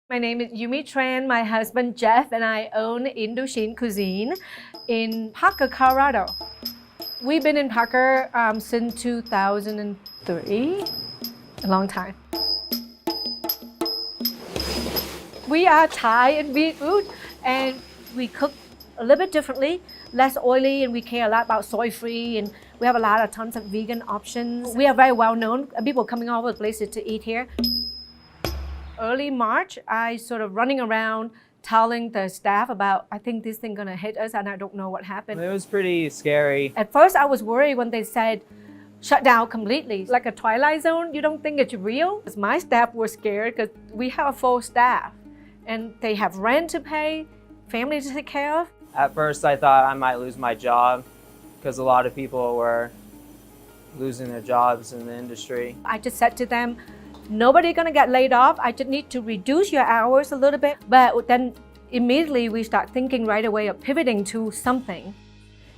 My name is Yume Tran. My husband Jeff and I own Indochine Cuisine in Parker, Colorado. We've been in Parker since 2003, a long time. We are Thai and Vietnamese food, and we cook a little bit differently, less oily, and we care a lot about soy-free, and we have tons of vegan options. We are very well known, and people coming all over the places to eat here. Early March, I sort of running around telling the staff about, I think this thing gonna hit us and I don't know what happened. It was pretty scary. At first I was worried when they said, shut down completely, like a twilight zone. You don't think it's real? My staff were scared because we have a full staff and they have rent to pay, family to take care of. At first I thought I might lose my job because a lot of people were losing their jobs in the industry. I just said to them, nobody gonna get laid off. I just need to reduce your hours a little bit. But then immediately we start thinking right away of pivoting to something.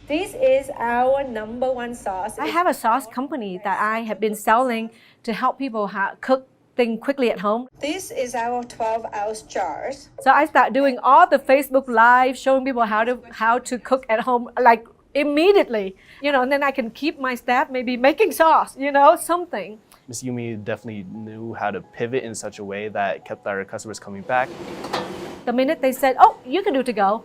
This is our #1 sauce. I have a sauce company that I have been selling to help people cook things quickly at home. This is our 12-ounce jars. So I start doing all the Facebook Live, showing people how to cook at home, like immediately, and then I can keep my staff maybe making sauce, something. Ms. Yume definitely knew how to pivot in such a way that kept our customers coming back. The minute they said, oh, you can do to go,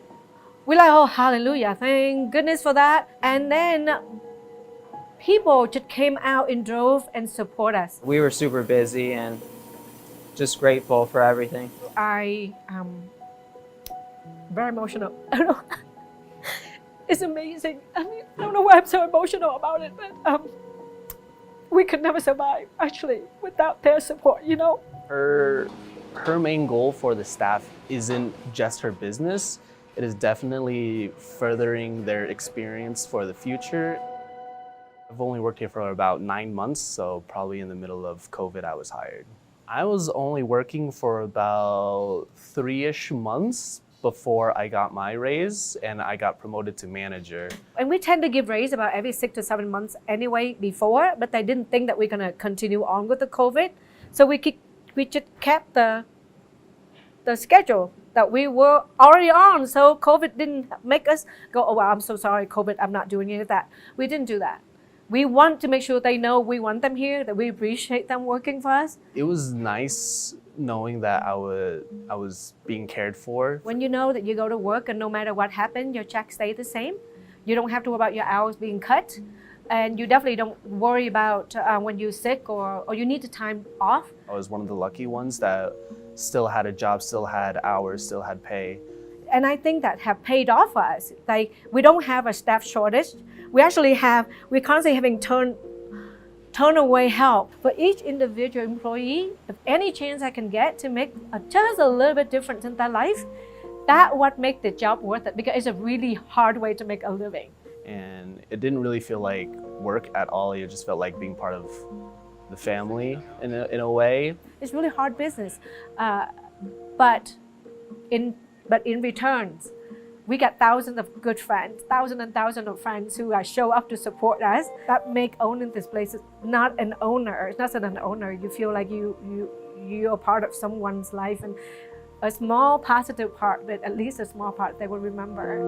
we're like, oh, hallelujah, thank goodness for that. And then people just came out in droves and support us. We were super busy and just grateful for everything. I am very emotional. I don't know. It's amazing. I don't know why I'm so emotional about it, but we could never survive, actually, without their support, Her main goal for the staff isn't just her business. It is definitely furthering their experience for the future. I've only worked here for about 9 months, so probably in the middle of COVID, I was hired. I was only working for about 3-ish months before I got my raise and I got promoted to manager. And we tend to give raise about every 6 to 7 months anyway before, but they didn't think that we're gonna continue on with the COVID. So we just kept the schedule that we were already on. So COVID didn't make us go, oh, well, I'm so sorry, COVID, I'm not doing any of that. We didn't do that. We want to make sure they know we want them here, that we appreciate them working for us. It was nice knowing that I was being cared for. When you know that you go to work and no matter what happened, your check stays the same. You don't have to worry about your hours being cut. And you definitely don't worry about when you're sick or you need the time off. I was one of the lucky ones that still had a job, still had hours, still had pay. And I think that have paid off for us. Like, we don't have a staff shortage. We're constantly having turn away help. For each individual employee, if any chance I can get to make just a little bit difference in their life, that's what makes the job worth it, because it's a really hard way to make a living. And it didn't really feel like work at all. It just felt like being part of the family in a way. It's really hard business, but in returns, we got thousands of good friends, thousands and thousands of friends who show up to support us. That make owning this place is not an owner. It's not an owner. You feel like you're part of someone's life, and a small positive part, but at least a small part they will remember.